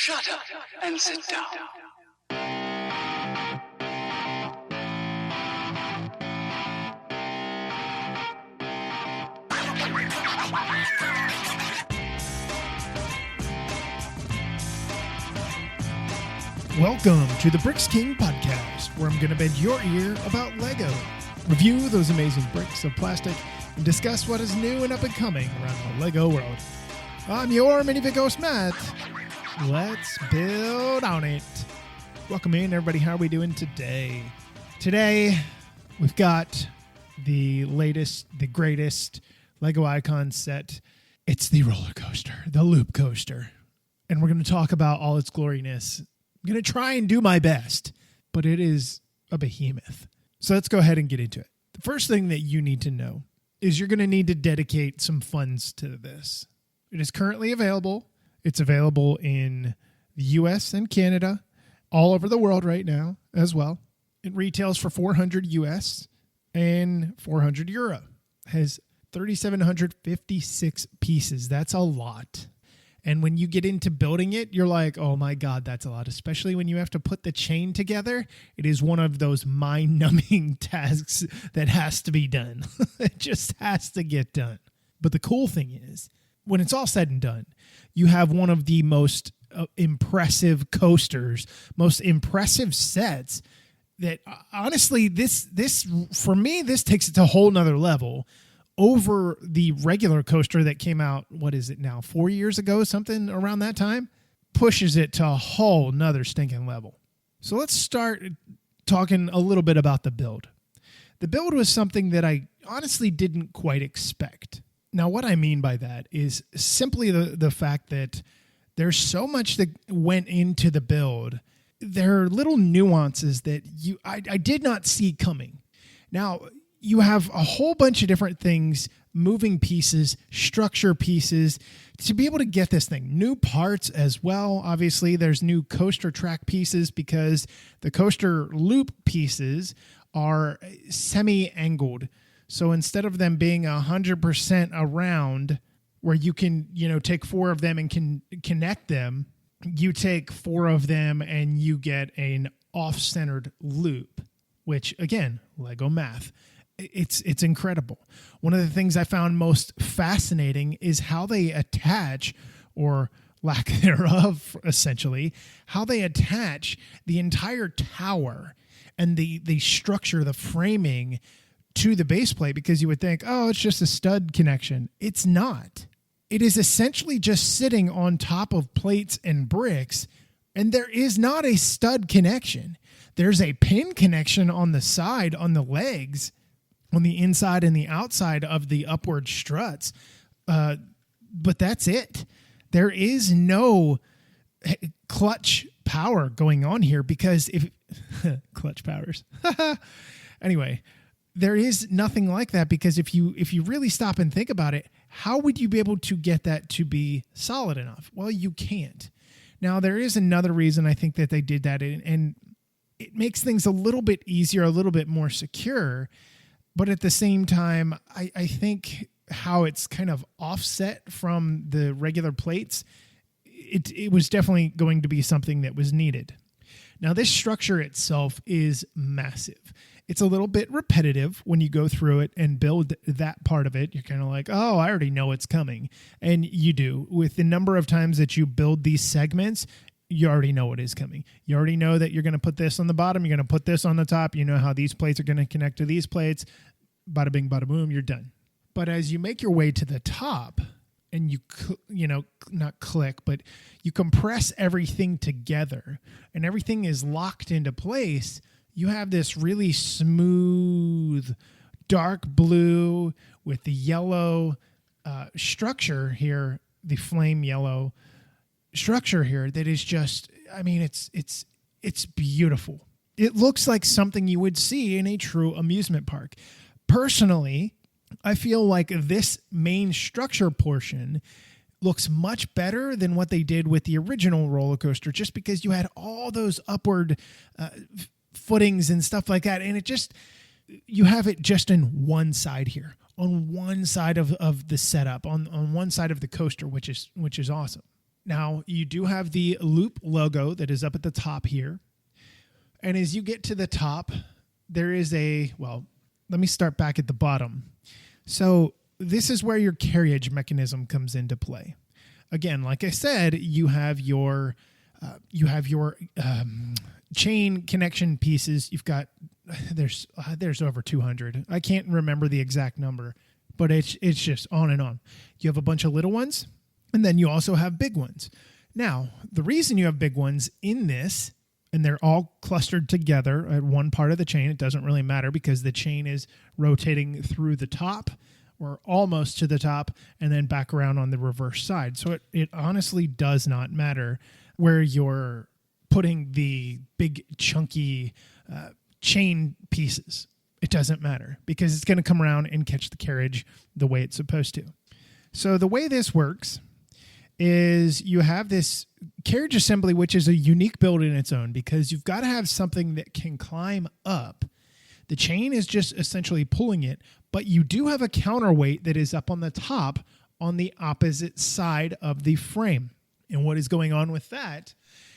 Shut up and sit down. Welcome to the Bricks King podcast, where I'm going to bend your ear about Lego, review those amazing bricks of plastic, and discuss what is new and up and coming around the Lego world. I'm your Minifigure host, Matt. Let's build on it. Welcome in, everybody. How are we doing today? Today, we've got the latest, the greatest Lego Icon set. It's the roller coaster, the loop coaster. And we're going to talk about all its gloriness. I'm going to try and do my best, but it is a behemoth. So let's go ahead and get into it. The first thing that you need to know is you're going to need to dedicate some funds to this. It is currently available. It's available in the US and Canada, all over the world right now as well. It retails for 400 US and 400 Euro. It has 3,756 pieces. That's a lot. And when you get into building it, you're like, oh my God, that's a lot. Especially when you have to put the chain together. It is one of those mind-numbing tasks that has to be done. It just has to get done. But the cool thing is, when it's all said and done, you have one of the most impressive coasters, most impressive sets that honestly, this for me, this takes it to a whole nother level over the regular coaster that came out, what is it now, 4 years ago, something around that time, pushes it to a whole nother stinking level. So let's start talking a little bit about the build. The build was something that I honestly didn't quite expect. Now, what I mean by that is simply the fact that there's so much that went into the build. There are little nuances that I did not see coming. Now, you have a whole bunch of different things, moving pieces, structure pieces, to be able to get this thing. New parts as well. Obviously, there's new coaster track pieces because the coaster loop pieces are semi-angled. So instead of them being 100% around, where you can, take four of them and can connect them, you take four of them and you get an off-centered loop, which, again, Lego math. It's incredible. One of the things I found most fascinating is how they attach, or lack thereof, essentially, how they attach the entire tower and the structure, the framing to the base plate, because you would think, oh, it's just a stud connection. It's not. It is essentially just sitting on top of plates and bricks, and there is not a stud connection. There's a pin connection on the side, on the legs, on the inside and the outside of the upward struts. But that's it. There is no clutch power going on here, because if clutch powers. Anyway, there is nothing like that, because if you really stop and think about it, how would you be able to get that to be solid enough? Well, you can't. Now, there is another reason I think that they did that, and it makes things a little bit easier, a little bit more secure. But at the same time, I think how it's kind of offset from the regular plates, it was definitely going to be something that was needed. Now, this structure itself is massive. It's a little bit repetitive when you go through it and build that part of it. You're kind of like, oh, I already know it's coming. And you do. With the number of times that you build these segments, you already know what is coming. You already know that you're going to put this on the bottom. You're going to put this on the top. You know how these plates are going to connect to these plates. Bada bing, bada boom, you're done. But as you make your way to the top and not click, but you compress everything together and everything is locked into place, you have this really smooth, dark blue with the yellow structure here, the flame yellow structure here that is just, it's beautiful. It looks like something you would see in a true amusement park. Personally, I feel like this main structure portion looks much better than what they did with the original roller coaster, just because you had all those upward footings and stuff like that. And you have it just in one side here, on one side of the setup, on one side of the coaster, which is awesome. Now, you do have the Loop logo that is up at the top here. And as you get to the top, there is let me start back at the bottom. So this is where your carriage mechanism comes into play. Again, like I said, you have your chain connection pieces. You've got there's over 200. I can't remember the exact number, but it's just on and on. You have a bunch of little ones, and then you also have big ones. Now, the reason you have big ones in this, and they're all clustered together at one part of the chain, it doesn't really matter because the chain is rotating through the top or almost to the top and then back around on the reverse side. So it honestly does not matter where you're putting the big chunky chain pieces. It doesn't matter because it's going to come around and catch the carriage the way it's supposed to. So the way this works is you have this carriage assembly, which is a unique build in its own because you've got to have something that can climb up. The chain is just essentially pulling it, but you do have a counterweight that is up on the top on the opposite side of the frame. And what is going on with that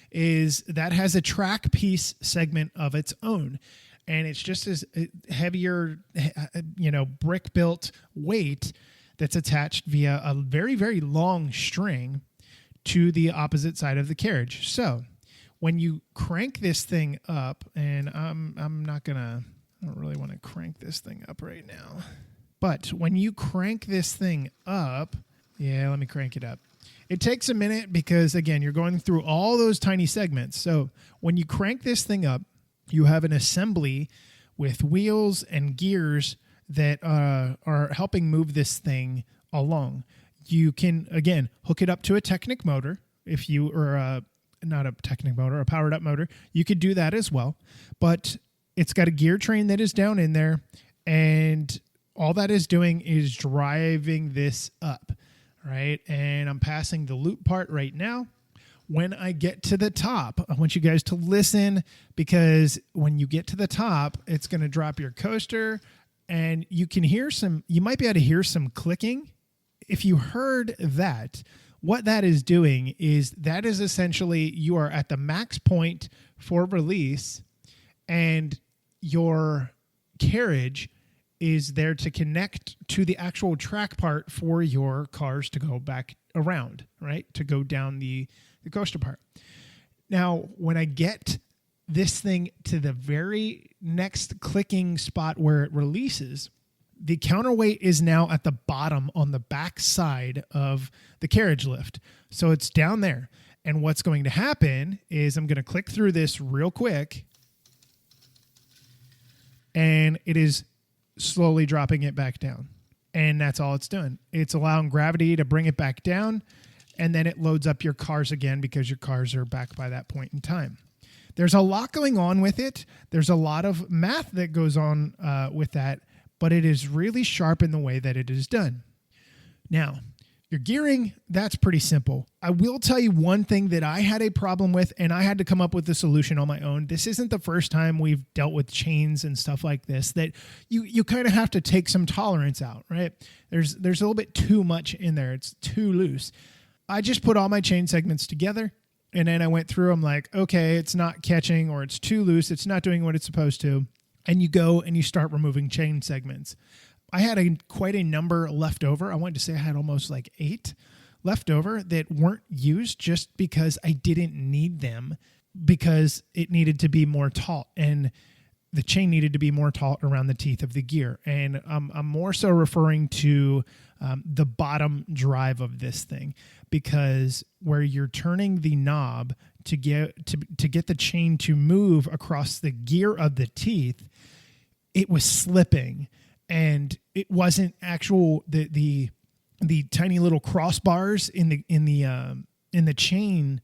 is that has a track piece segment of its own. And it's just as heavier, brick built weight that's attached via a very, very long string to the opposite side of the carriage. So when you crank this thing up, and I don't really want to crank this thing up right now, but when you crank this thing up, let me crank it up. It takes a minute because, again, you're going through all those tiny segments. So when you crank this thing up, you have an assembly with wheels and gears that are helping move this thing along. You can, again, hook it up to a Technic motor if you are not a Technic motor, a powered up motor. You could do that as well, but it's got a gear train that is down in there, and all that is doing is driving this up, right? And I'm passing the loop part right now. When I get to the top, I want you guys to listen because when you get to the top, it's going to drop your coaster. And you might be able to hear some clicking. If you heard that, what that is doing is essentially you are at the max point for release and your carriage is there to connect to the actual track part for your cars to go back around, right? To go down the coaster part. Now, when I get this thing to the very next clicking spot where it releases, the counterweight is now at the bottom on the back side of the carriage lift. So it's down there. And what's going to happen is I'm going to click through this real quick, and it is slowly dropping it back down. And that's all it's doing. It's allowing gravity to bring it back down, and then it loads up your cars again because your cars are back by that point in time. There's a lot going on with it. There's a lot of math that goes on with that, but it is really sharp in the way that it is done. Now, your gearing, that's pretty simple. I will tell you one thing that I had a problem with, and I had to come up with a solution on my own. This isn't the first time we've dealt with chains and stuff like this, that you kind of have to take some tolerance out, right? There's a little bit too much in there. It's too loose. I just put all my chain segments together, and then I went through. I'm like, okay, it's not catching, or it's too loose. It's not doing what it's supposed to. And you go and you start removing chain segments. I had quite a number left over. I wanted to say I had almost like 8 left over that weren't used just because I didn't need them, because it needed to be more taut and the chain needed to be more taut around the teeth of the gear. And I'm more so referring to the bottom drive of this thing, because where you're turning the knob to get the chain to move across the gear of the teeth, it was slipping. And it wasn't actual the tiny little crossbars in the chain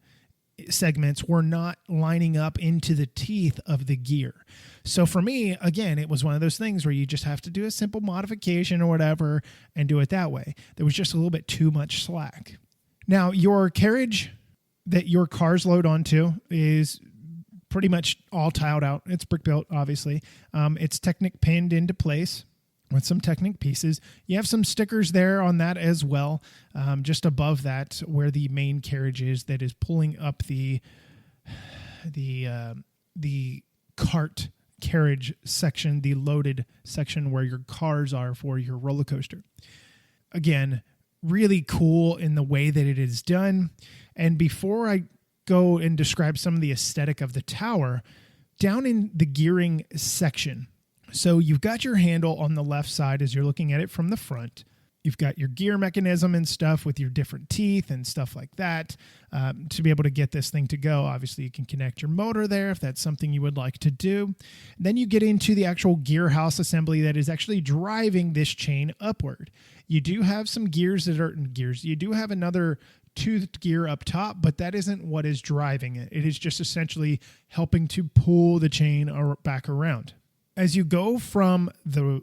segments were not lining up into the teeth of the gear. So for me, again, it was one of those things where you just have to do a simple modification or whatever and do it that way. There was just a little bit too much slack. Now, your carriage that your cars load onto is pretty much all tiled out. It's brick built, obviously. It's Technic pinned into place with some Technic pieces. You have some stickers there on that as well, just above that where the main carriage is that is pulling up the cart carriage section, the loaded section where your cars are for your roller coaster. Again, really cool in the way that it is done. And before I go and describe some of the aesthetic of the tower, down in the gearing section, so you've got your handle on the left side as you're looking at it from the front. You've got your gear mechanism and stuff with your different teeth and stuff like that to be able to get this thing to go. Obviously, you can connect your motor there if that's something you would like to do. Then you get into the actual gear house assembly that is actually driving this chain upward. You do have some gears that are gears. You do have another toothed gear up top, but that isn't what is driving it. It is just essentially helping to pull the chain back around. As you go from the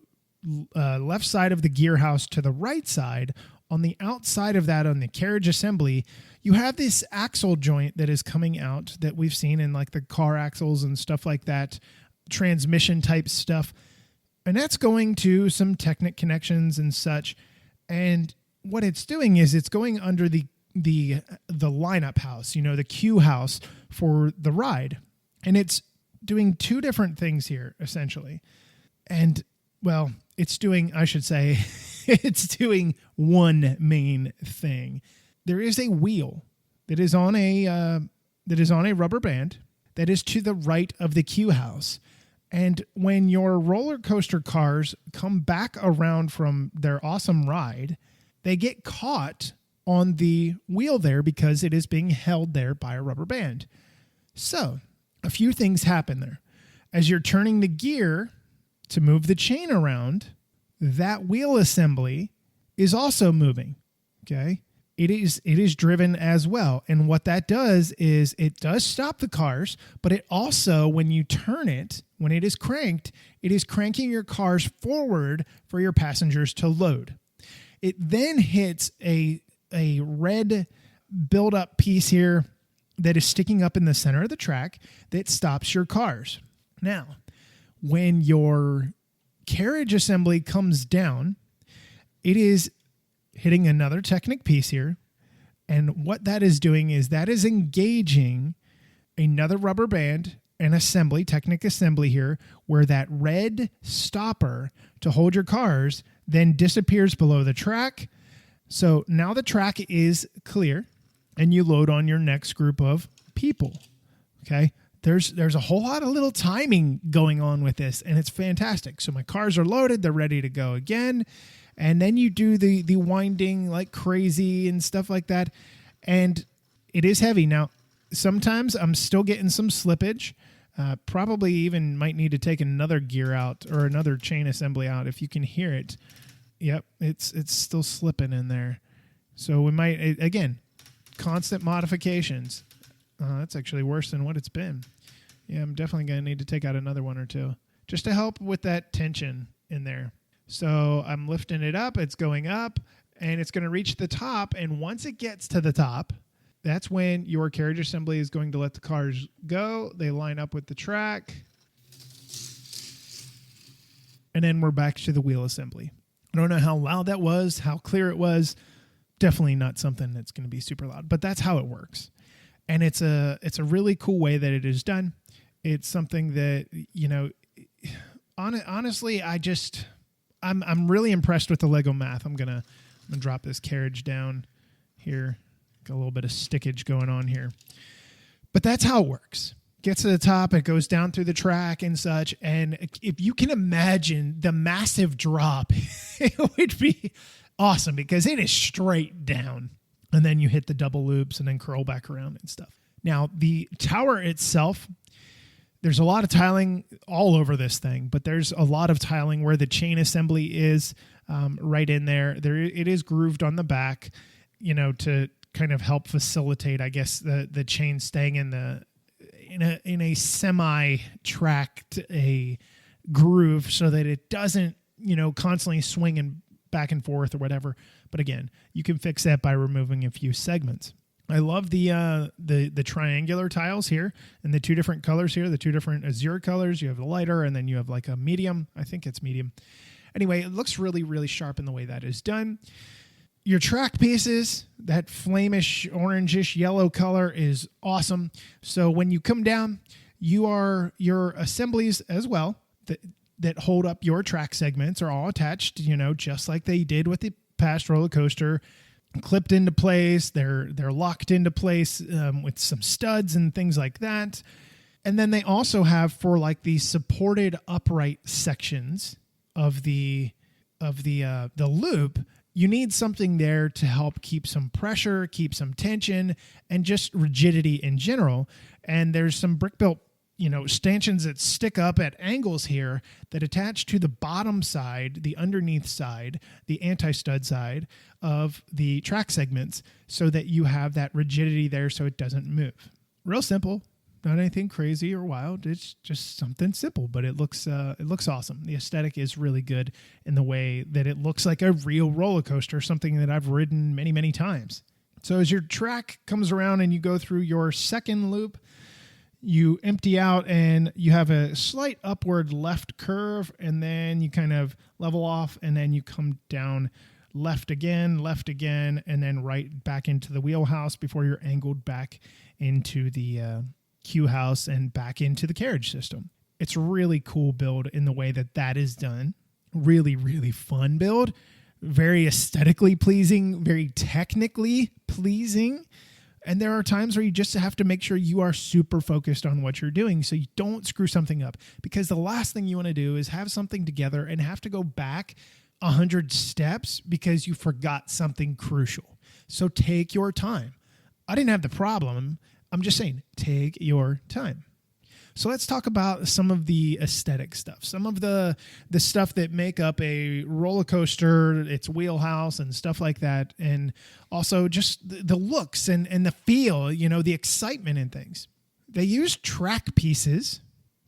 left side of the gear house to the right side, on the outside of that, on the carriage assembly, you have this axle joint that is coming out that we've seen in like the car axles and stuff like that, transmission type stuff. And that's going to some Technic connections and such. And what it's doing is it's going under the lineup house, the queue house for the ride. And it's doing two different things here, essentially. And, well, it's doing one main thing. There is a wheel that is on a rubber band that is to the right of the queue house. And when your roller coaster cars come back around from their awesome ride, they get caught on the wheel there because it is being held there by a rubber band. So a few things happen there. As you're turning the gear to move the chain around, that wheel assembly is also moving. Okay. It is driven as well. And what that does is it does stop the cars, but it also, when you turn it, when it is cranked, it is cranking your cars forward for your passengers to load. It then hits a red build-up piece here that is sticking up in the center of the track that stops your cars. Now, when your carriage assembly comes down, it is hitting another Technic piece here. And what that is doing is that is engaging another rubber band and assembly, Technic assembly here, where that red stopper to hold your cars then disappears below the track. So now the track is clear and you load on your next group of people. Okay. There's a whole lot of little timing going on with this, and it's fantastic. So my cars are loaded. They're ready to go again. And then you do the winding like crazy and stuff like that. And it is heavy. Now, sometimes I'm still getting some slippage. Probably even might need to take another gear out or another chain assembly out if you can hear it. Yep, it's still slipping in there. So we might, again, constant modifications. That's actually worse than what it's been. Yeah, I'm definitely going to need to take out another one or two just to help with that tension in there. So I'm lifting it up. It's going up, and it's going to reach the top. And once it gets to the top, that's when your carriage assembly is going to let the cars go. They line up with the track. And then we're back to the wheel assembly. I don't know how loud that was, how clear it was. Definitely not something that's going to be super loud, but that's how it works. And it's a really cool way that it is done. It's something that, honestly, I'm really impressed with the Lego math. I'm gonna drop this carriage down here. Got a little bit of stickage going on here. But that's how it works. Gets to the top, it goes down through the track and such. And if you can imagine the massive drop, it would be awesome because it is straight down. And then you hit the double loops and then curl back around and stuff. Now, the tower itself, there's a lot of tiling all over this thing, but there's a lot of tiling where the chain assembly is right in there. It is grooved on the back, to kind of help facilitate, I guess, the chain staying in a semi-tracked a groove so that it doesn't, constantly swinging back and forth or whatever. But again, you can fix that by removing a few segments. I love the triangular tiles here and the two different colors here, the two different azure colors. You have the lighter and then you have like a medium. I think it's medium. Anyway, it looks really, really sharp in the way that is done. Your track pieces, that flamish, orangish, yellow color is awesome. So when you come down, your assemblies as well that hold up your track segments are all attached, just like they did with the past roller coaster, clipped into place. They're locked into place with some studs and things like that. And then they also have for like the supported upright sections of the loop, you need something there to help keep some pressure, keep some tension, and just rigidity in general. And there's some brick-built, stanchions that stick up at angles here that attach to the bottom side, the underneath side, the anti-stud side of the track segments so that you have that rigidity there so it doesn't move. Real simple. Not anything crazy or wild. It's just something simple, but it looks awesome. The aesthetic is really good in the way that it looks like a real roller coaster, something that I've ridden many, many times. So as your track comes around and you go through your second loop, you empty out and you have a slight upward left curve, and then you kind of level off, and then you come down left again, and then right back into the wheelhouse before you're angled back into the Q house and back into the carriage system. It's a really cool build in the way that is done. Really, really fun build. Very aesthetically pleasing, very technically pleasing. And there are times where you just have to make sure you are super focused on what you're doing so you don't screw something up. Because the last thing you want to do is have something together and have to go back 100 steps because you forgot something crucial. So take your time. I didn't have the problem. I'm just saying, take your time. So let's talk about some of the aesthetic stuff, some of the stuff that make up a roller coaster, its wheelhouse and stuff like that. And also just the looks and the feel, the excitement and things. They use track pieces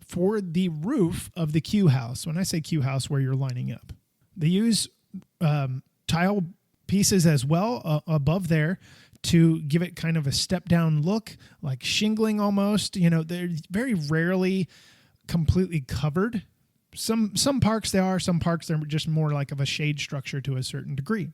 for the roof of the Q house. When I say Q house, where you're lining up, they use tile pieces as well above there to give it kind of a step down look, like shingling almost. They're very rarely completely covered. Some parks they are, some parks they're just more like of a shade structure to a certain degree.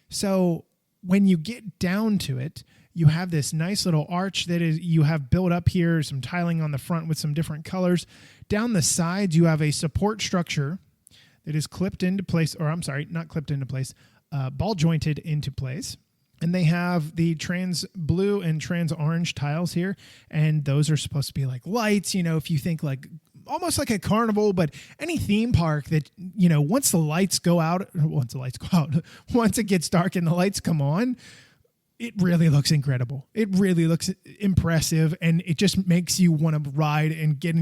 So when you get down to it, you have this nice little arch that you have built up here, some tiling on the front with some different colors. Down the sides, you have a support structure that is clipped into place, not clipped into place, ball jointed into place. And they have the trans blue and trans orange tiles here. And those are supposed to be like lights, if you think like almost like a carnival, but any theme park that, once it gets dark and the lights come on, it really looks incredible. It really looks impressive. And it just makes you want to ride and get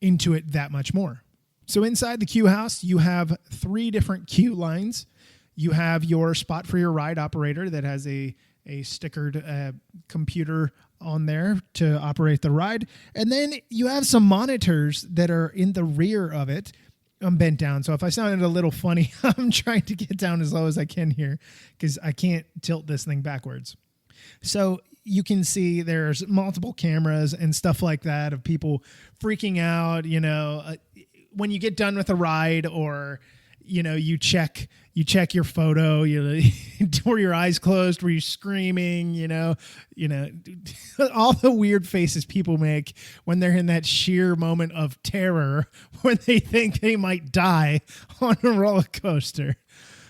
into it that much more. So inside the Q house, you have 3 different Q lines. You have your spot for your ride operator that has a stickered computer on there to operate the ride. And then you have some monitors that are in the rear of it. I'm bent down, so if I sounded a little funny, I'm trying to get down as low as I can here because I can't tilt this thing backwards. So you can see there's multiple cameras and stuff like that of people freaking out, when you get done with a ride, or you check your photo, were your eyes closed, were you screaming, all the weird faces people make when they're in that sheer moment of terror when they think they might die on a roller coaster.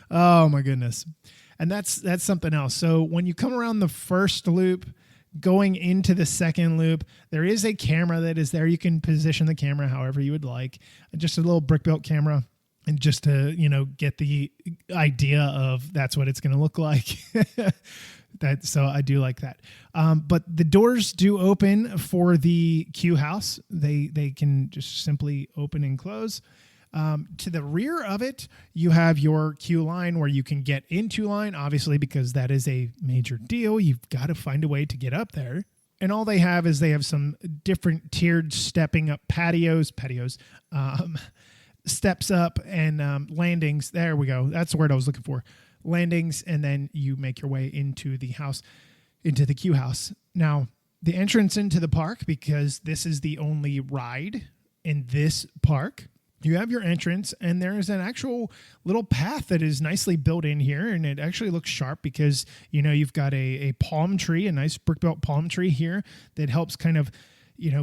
Oh my goodness. And that's something else. So when you come around the first loop, going into the second loop, there is a camera that is there. You can position the camera however you would like. Just a little brick-built camera. And just to, get the idea of that's what it's going to look like. So I do like that. But the doors do open for the Q house. They can just simply open and close. To the rear of it, you have your Q line where you can get into line, obviously, because that is a major deal. You've got to find a way to get up there. And all they have is some different tiered stepping up patios, steps up and landings. There we go. That's the word I was looking for. Landings, and then you make your way into the house, into the Q house. Now, the entrance into the park, because this is the only ride in this park, you have your entrance, and there is an actual little path that is nicely built in here, and it actually looks sharp because, you've got a palm tree, a nice brick-built palm tree here that helps kind of,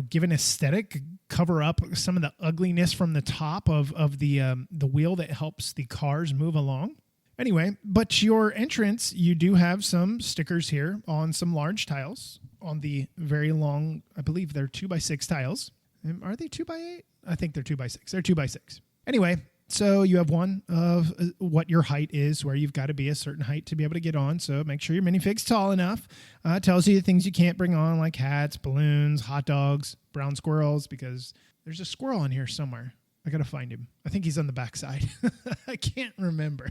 give an aesthetic, cover up some of the ugliness from the top of the wheel that helps the cars move along. Anyway, but your entrance, you do have some stickers here on some large tiles on the very long, I believe they're 2x6 tiles. Are they 2x8? I think they're 2x6. They're 2x6. Anyway, so you have one of what your height is, where you've got to be a certain height to be able to get on. So make sure your minifig's tall enough. Tells you the things you can't bring on, like hats, balloons, hot dogs, brown squirrels, because there's a squirrel in here somewhere. I got to find him. I think he's on the backside. I can't remember.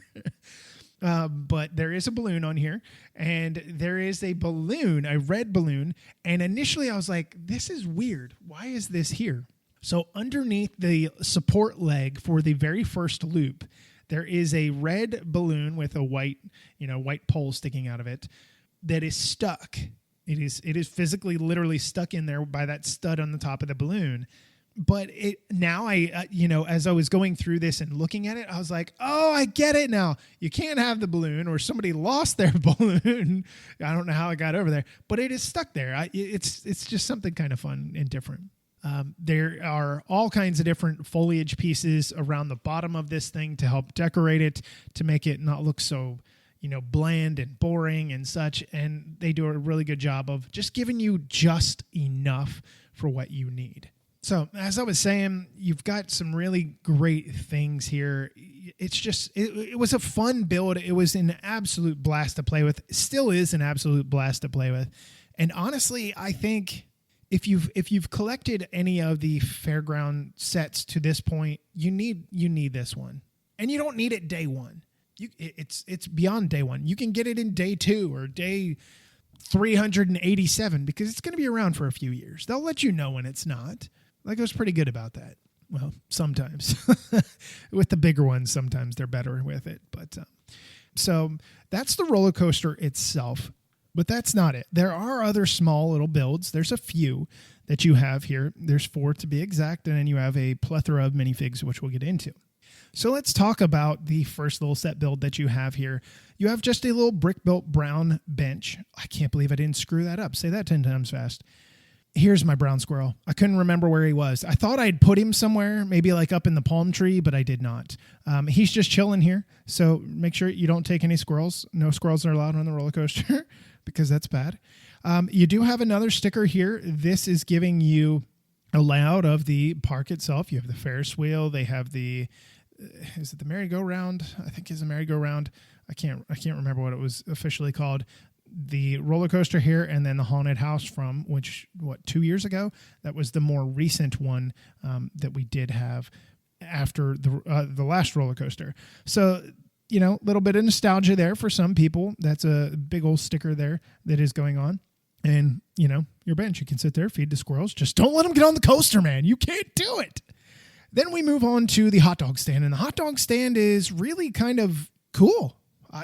But there is a balloon on here, and there is a red balloon. And initially I was like, this is weird. Why is this here? So underneath the support leg for the very first loop, there is a red balloon with a white pole sticking out of it that is stuck. It is physically, literally stuck in there by that stud on the top of the balloon. But as I was going through this and looking at it, I was like, oh, I get it now. You can't have the balloon, or somebody lost their balloon. I don't know how it got over there, but it is stuck there. It's just something kind of fun and different. There are all kinds of different foliage pieces around the bottom of this thing to help decorate it, to make it not look so, bland and boring and such. And they do a really good job of just giving you just enough for what you need. So as I was saying, you've got some really great things here. It's just, it was a fun build. It was an absolute blast to play with. Still is an absolute blast to play with. And honestly, I think if you've collected any of the fairground sets to this point, you need this one. And you don't need it day one. It's beyond day one. You can get it in day 2 or day 387 because it's going to be around for a few years. They'll let you know when it's not. Lego's pretty good about that. Well, sometimes. With the bigger ones, sometimes they're better with it. But so that's the roller coaster itself. But that's not it. There are other small little builds. There's a few that you have here. There's 4 to be exact, and then you have a plethora of minifigs, which we'll get into. So let's talk about the first little set build that you have here. You have just a little brick-built brown bench. I can't believe I didn't screw that up. Say that 10 times fast. Here's my brown squirrel. I couldn't remember where he was. I thought I'd put him somewhere, maybe like up in the palm tree, but I did not. He's just chilling here. So make sure you don't take any squirrels. No squirrels are allowed on the roller coaster because that's bad. You do have another sticker here. This is giving you a layout of the park itself. You have the Ferris wheel. They have is it the merry-go-round? I think it's a merry-go-round. I can't remember what it was officially called. The roller coaster here, and then the haunted house from 2 years ago. That was the more recent one that we did have after the last roller coaster. So, a little bit of nostalgia there for some people. That's a big old sticker there that is going on. And, your bench, you can sit there, feed the squirrels. Just don't let them get on the coaster, man. You can't do it. Then we move on to the hot dog stand, and the hot dog stand is really kind of cool.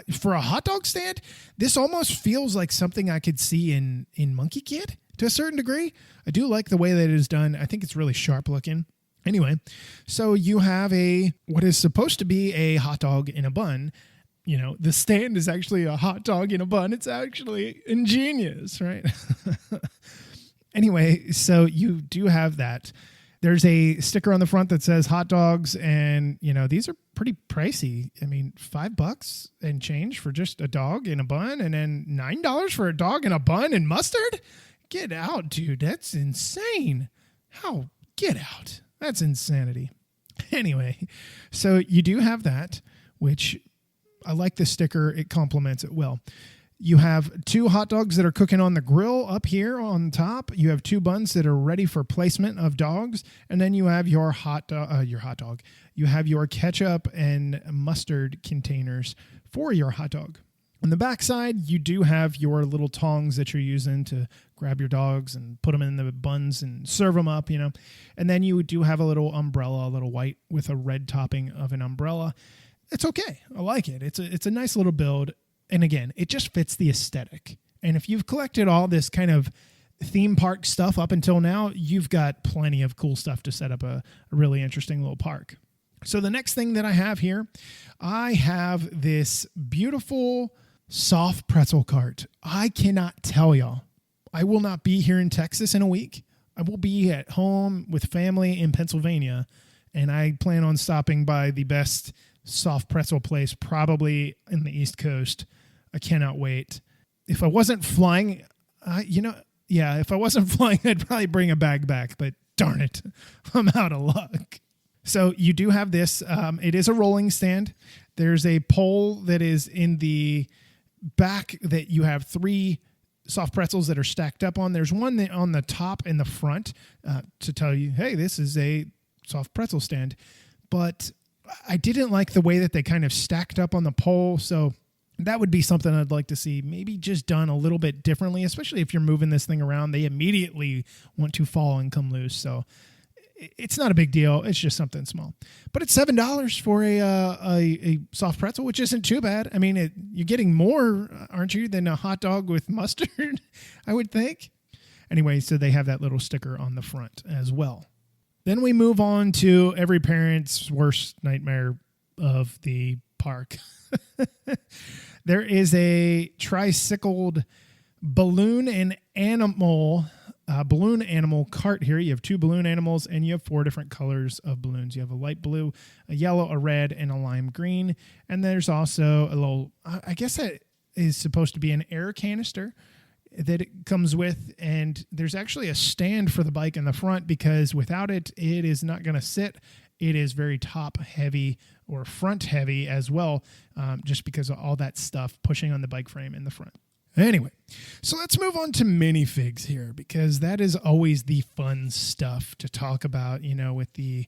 For a hot dog stand, this almost feels like something I could see in Monkey Kid to a certain degree. I do like the way that it is done. I think it's really sharp looking. Anyway, so you have what is supposed to be a hot dog in a bun. The stand is actually a hot dog in a bun. It's actually ingenious, right? Anyway, so you do have that. There's a sticker on the front that says hot dogs, and, these are pretty pricey. I mean, $5 and change for just a dog in a bun, and then $9 for a dog in a bun and mustard? Get out, dude. That's insane. How? Get out. That's insanity. Anyway, so you do have that, which I like the sticker. It complements it well. You have 2 hot dogs that are cooking on the grill up here on top. You have 2 buns that are ready for placement of dogs. And then you have your hot dog. You have your ketchup and mustard containers for your hot dog. On the back side, you do have your little tongs that you're using to grab your dogs and put them in the buns and serve them up, And then you do have a little umbrella, a little white with a red topping of an umbrella. It's okay. I like it. It's a nice little build. And again, it just fits the aesthetic. And if you've collected all this kind of theme park stuff up until now, you've got plenty of cool stuff to set up a really interesting little park. So the next thing that I have here, I have this beautiful soft pretzel cart. I cannot tell y'all. I will not be here in Texas in a week. I will be at home with family in Pennsylvania, and I plan on stopping by the best soft pretzel place probably in the East Coast. I cannot wait. If I wasn't flying, if I wasn't flying, I'd probably bring a bag back, but darn it, I'm out of luck. So you do have this. It is a rolling stand. There's a pole that is in the back that you have 3 soft pretzels that are stacked up on. There's one that on the top and the front to tell you, hey, this is a soft pretzel stand. But I didn't like the way that they kind of stacked up on the pole. So that would be something I'd like to see maybe just done a little bit differently, especially if you're moving this thing around. They immediately want to fall and come loose. So it's not a big deal. It's just something small. But it's $7 for a soft pretzel, which isn't too bad. I mean, you're getting more, aren't you, than a hot dog with mustard, I would think. Anyway, so they have that little sticker on the front as well. Then we move on to every parent's worst nightmare of the park. There is a tricycled balloon animal cart here. You have 2 balloon animals, and you have 4 different colors of balloons. You have a light blue, a yellow, a red, and a lime green. And there's also a little, I guess that is supposed to be an air canister that it comes with. And there's actually a stand for the bike in the front, because without it, it is not going to sit. It is very top heavy or front heavy as well, just because of all that stuff pushing on the bike frame in the front. Anyway, so let's move on to minifigs here, because that is always the fun stuff to talk about, with the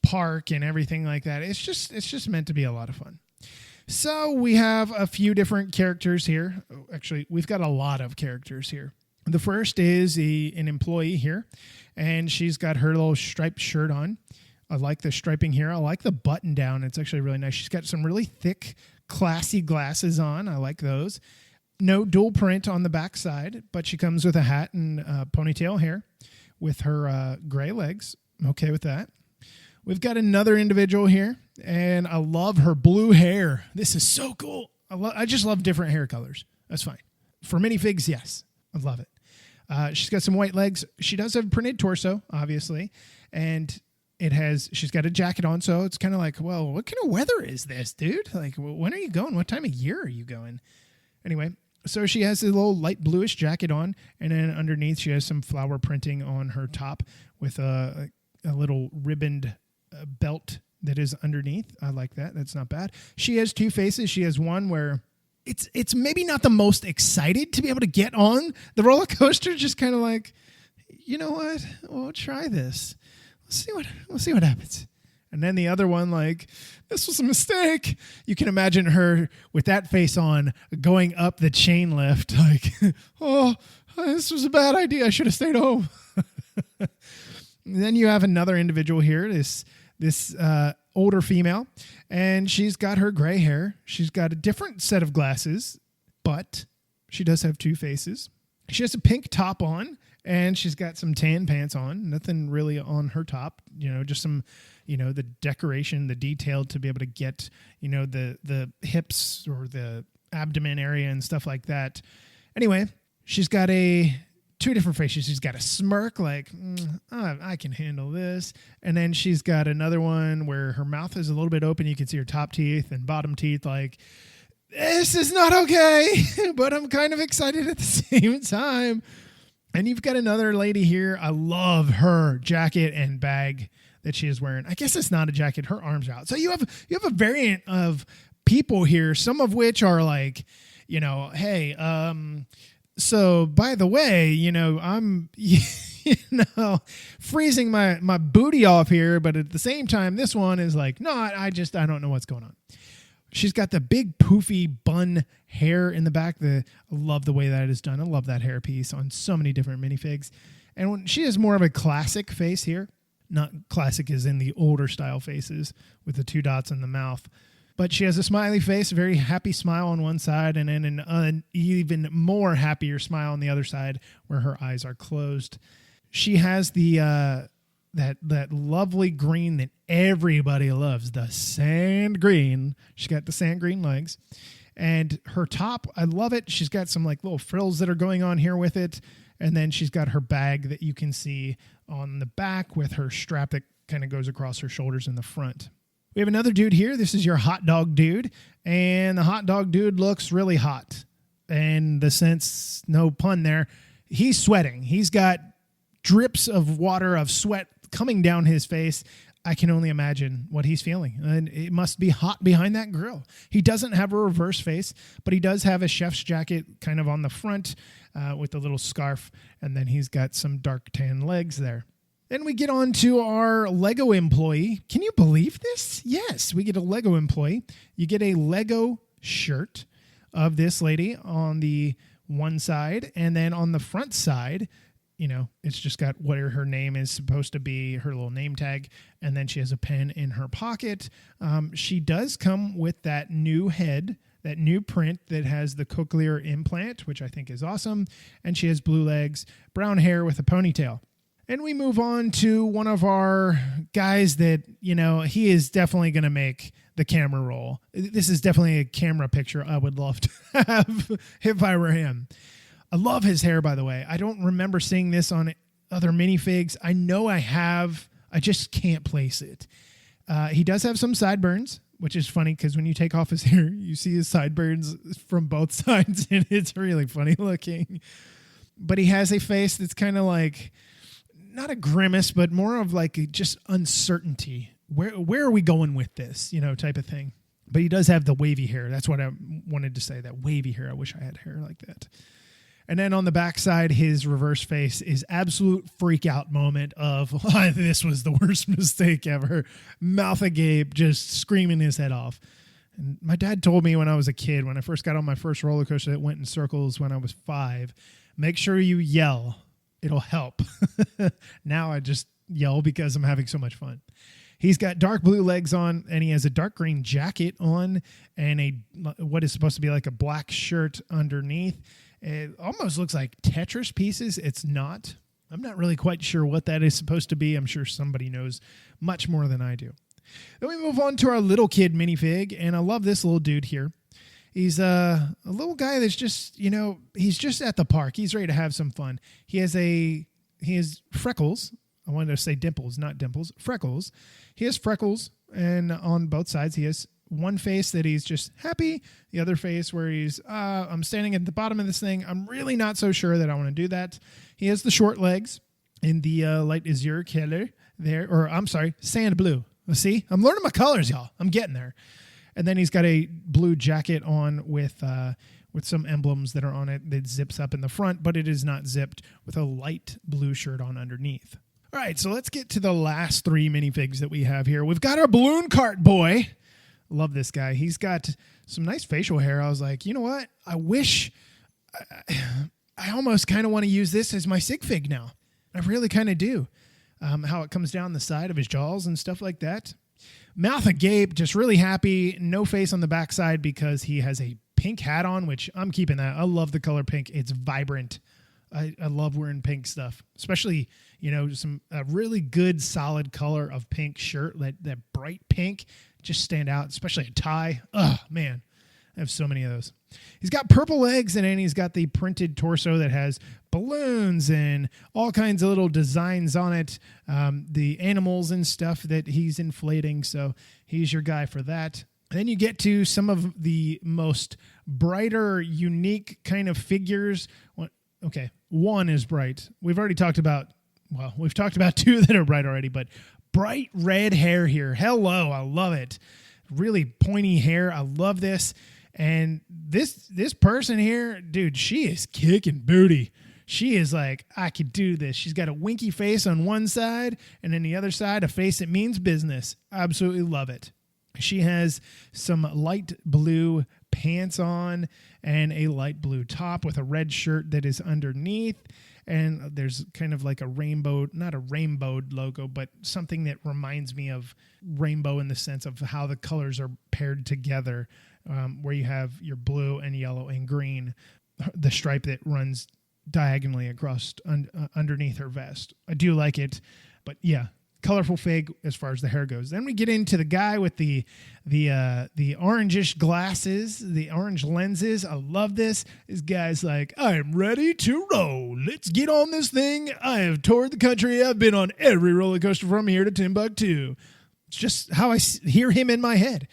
park and everything like that. It's just meant to be a lot of fun. So we have a few different characters here. Actually, we've got a lot of characters here. The first is an employee here, and she's got her little striped shirt on. I like the striping here. I like the button down. It's actually really nice. She's got some really thick, classy glasses on. I like those. No dual print on the back side, but she comes with a hat and ponytail hair with her gray legs. I'm okay with that. We've got another individual here, and I love her blue hair. This is so cool. I just love different hair colors. That's fine. For minifigs, yes. I love it. She's got some white legs. She does have a printed torso, obviously, and she's got a jacket on, so it's kind of like, well, what kind of weather is this, dude? Like, when are you going? What time of year are you going? Anyway, so she has a little light bluish jacket on, and then underneath she has some flower printing on her top with a little ribboned belt that is underneath. I like that. That's not bad. She has 2 faces. She has one where it's maybe not the most excited to be able to get on the roller coaster, just kind of like, you know what? We'll try this. We'll see what happens. And then the other one, like, this was a mistake. You can imagine her with that face on going up the chain lift, like, oh, this was a bad idea. I should have stayed home. Then you have another individual here, this older female, and she's got her gray hair. She's got a different set of glasses, but she does have 2 faces. She has a pink top on, and she's got some tan pants on. Nothing really on her top, just some, the decoration, the detail to be able to get, the hips or the abdomen area and stuff like that. Anyway, she's got 2 different faces. She's got a smirk like, I can handle this. And then she's got another one where her mouth is a little bit open. You can see her top teeth and bottom teeth like, this is not okay, but I'm kind of excited at the same time. And you've got another lady here. I love her jacket and bag that she is wearing. I guess it's not a jacket. Her arms are out. So you have a variant of people here, some of which are like, hey, so by the way, I'm, freezing my booty off here. But at the same time, this one is like, no, I don't know what's going on. She's got the big poofy bun hair in the back. I love the way that is done. I love that hair piece on so many different minifigs. And she has more of a classic face here. Not classic as in the older style faces with the 2 dots in the mouth. But she has a smiley face, a very happy smile on one side, and then an even more happier smile on the other side where her eyes are closed. She has the that lovely green that everybody loves, the sand green. She's got the sand green legs. And her top, I love it. She's got some like little frills that are going on here with it. And then she's got her bag that you can see on the back with her strap that kind of goes across her shoulders in the front. We have another dude here. This is your hot dog dude. And the hot dog dude looks really hot. And the sense, no pun there, he's sweating. He's got drips of water, of sweat coming down his face. I can only imagine what he's feeling. And it must be hot behind that grill. He doesn't have a reverse face, but he does have a chef's jacket kind of on the front with a little scarf. And then he's got some dark tan legs there. Then we get on to our Lego employee. Can you believe this? Yes, we get a Lego employee. You get a Lego shirt of this lady on the one side. And then on the front side, you know, it's just got what her name is supposed to be, her little name tag, and then she has a pen in her pocket. She does come with that new head, that new print that has the cochlear implant, which I think is awesome, and she has blue legs, brown hair with a ponytail. And we move on to one of our guys that, you know, he is definitely going to make the camera roll. This is definitely a camera picture I would love to have if I were him. I love his hair, by the way. I don't remember seeing this on other minifigs. I know I have. I just can't place it. He does have some sideburns, which is funny because when you take off his hair, you see his sideburns from both sides, and it's really funny looking. But he has a face that's kind of like, not a grimace, but more of like just uncertainty. Where are we going with this, you know, type of thing. But he does have the wavy hair. That's what I wanted to say, that wavy hair. I wish I had hair like that. And then on the backside, his reverse face is absolute freak out moment of, oh, this was the worst mistake ever. Mouth agape, just screaming his head off. And my dad told me when I was a kid, when I first got on my first roller coaster that went in circles when I was 5, make sure you yell. It'll help. Now I just yell because I'm having so much fun. He's got dark blue legs on, and he has a dark green jacket on and what is supposed to be like a black shirt underneath. It almost looks like Tetris pieces. It's not. I'm not really quite sure what that is supposed to be. I'm sure somebody knows much more than I do. Then we move on to our little kid minifig, and I love this little dude here. He's a little guy that's just, you know, he's just at the park. He's ready to have some fun. He has freckles. I wanted to say dimples, not dimples. Freckles. He has freckles, and on both sides he has one face that he's just happy, the other face where he's, I'm standing at the bottom of this thing. I'm really not so sure that I want to do that. He has the short legs in the light azure color there, or I'm sorry, sand blue. See, I'm learning my colors, y'all. I'm getting there. And then he's got a blue jacket on with some emblems that are on it that zips up in the front, but it is not zipped, with a light blue shirt on underneath. All right, so let's get to the last 3 minifigs that we have here. We've got our balloon cart boy. Love this guy. He's got some nice facial hair. I was like, you know what? I wish I almost kind of want to use this as my sig fig now. I really kind of do. How it comes down the side of his jaws and stuff like that. Mouth agape, just really happy. No face on the backside because he has a pink hat on, which I'm keeping that. I love the color pink. It's vibrant. I love wearing pink stuff, especially, you know, a really good solid color of pink shirt, that bright pink, just stand out, especially a tie. Oh, man, I have so many of those. He's got purple legs, and then he's got the printed torso that has balloons and all kinds of little designs on it, the animals and stuff that he's inflating, so he's your guy for that. And then you get to some of the most brighter, unique kind of figures. Okay, one is bright. We've talked about 2 that are bright already, but bright red hair here. Hello, I love it. Really pointy hair. I love this. And this person here, dude, she is kicking booty. She is like, I could do this. She's got a winky face on one side, and then the other side, a face that means business. Absolutely love it. She has some light blue pants on and a light blue top with a red shirt that is underneath. And there's kind of like a rainbow, not a rainbowed logo, but something that reminds me of rainbow in the sense of how the colors are paired together, where you have your blue and yellow and green, the stripe that runs diagonally across underneath her vest. I do like it, but yeah, colorful fig as far as the hair goes. Then we get into the guy with the orangish glasses, the orange lenses. I love this. This guy's like, I'm ready to roll. Let's get on this thing. I have toured the country. I've been on every roller coaster from here to Timbuktu. It's just how I hear him in my head.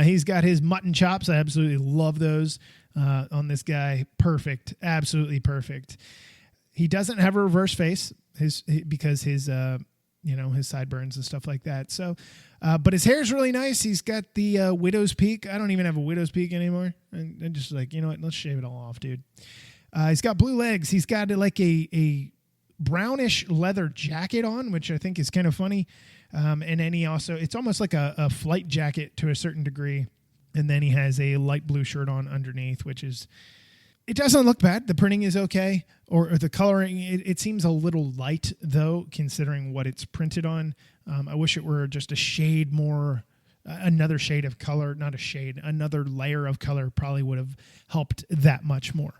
He's got his mutton chops. I absolutely love those on this guy. Perfect. Absolutely perfect. He doesn't have a reverse face because his sideburns and stuff like that. So, but his hair is really nice. He's got the widow's peak. I don't even have a widow's peak anymore. I'm just like, you know what? Let's shave it all off, dude. He's got blue legs. He's got like a brownish leather jacket on, which I think is kind of funny. And then it's almost like a flight jacket to a certain degree. And then he has a light blue shirt on underneath, it doesn't look bad. The printing is okay, or the coloring. It seems a little light, though, considering what it's printed on. I wish it were just a shade more, another shade of color, not a shade, another layer of color probably would have helped that much more.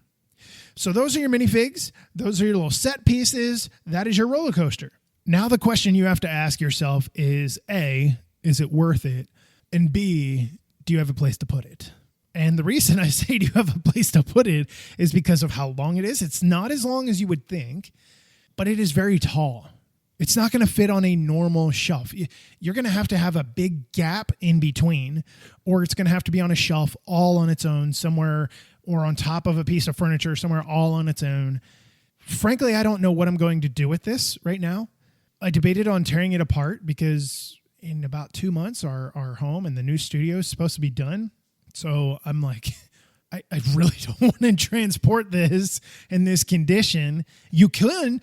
So those are your minifigs. Those are your little set pieces. That is your roller coaster. Now the question you have to ask yourself is, A, is it worth it? And B, do you have a place to put it? And the reason I say do you have a place to put it is because of how long it is. It's not as long as you would think, but it is very tall. It's not going to fit on a normal shelf. You're going to have a big gap in between, or it's going to have to be on a shelf all on its own somewhere, or on top of a piece of furniture somewhere all on its own. Frankly, I don't know what I'm going to do with this right now. I debated on tearing it apart because in about 2 months, our home and the new studio is supposed to be done. So I'm like, I really don't want to transport this in this condition. You could.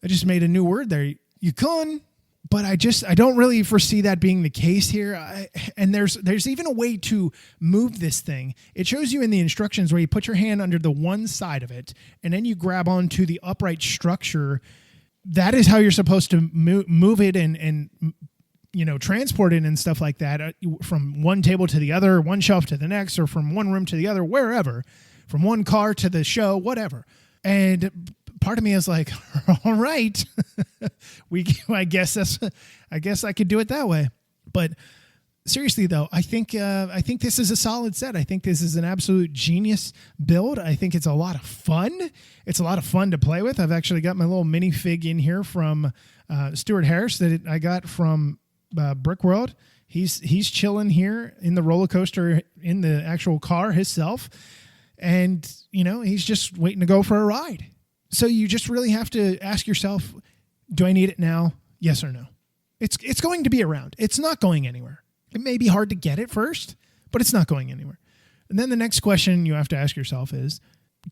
I just made a new word there. You can, but I don't really foresee that being the case here. And there's even a way to move this thing. It shows you in the instructions where you put your hand under the one side of it, and then you grab onto the upright structure. That is how you're supposed to move it and transport it and stuff like that from one table to the other, one shelf to the next, or from one room to the other, wherever, from one car to the show, whatever. And part of me is like, all right, I guess I could do it that way. But seriously though, I think this is a solid set. I think this is an absolute genius build. I think it's a lot of fun. It's a lot of fun to play with. I've actually got my little minifig in here from Stuart Harris that I got from Brick World. He's chilling here in the roller coaster in the actual car himself, and he's just waiting to go for a ride. So you just really have to ask yourself, do I need it now? Yes or no? It's going to be around. It's not going anywhere. It may be hard to get it first, but it's not going anywhere. And then the next question you have to ask yourself is,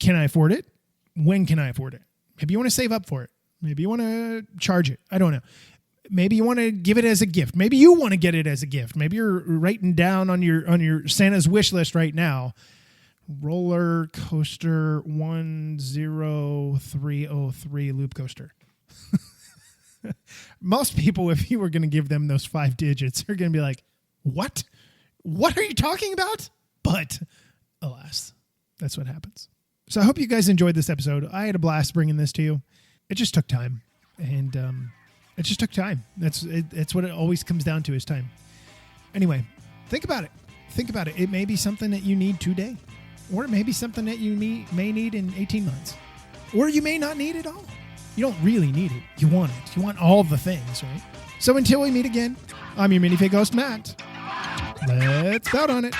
can I afford it? When can I afford it? Maybe you want to save up for it. Maybe you want to charge it. I don't know. Maybe you want to give it as a gift. Maybe you want to get it as a gift. Maybe you're writing down on your Santa's wish list right now, roller coaster 10303 loop coaster. Most people, if you were going to give them those 5 digits, are going to be like, what? What are you talking about? But alas, that's what happens. So I hope you guys enjoyed this episode. I had a blast bringing this to you. It just took time. And it just took time. That's what it always comes down to, is time. Anyway, think about it. It may be something that you need today. Or it may be something that you may need in 18 months. Or you may not need it all. You don't really need it. You want it. You want all the things, right? So until we meet again, I'm your minifig host, Matt. Let's bout on it.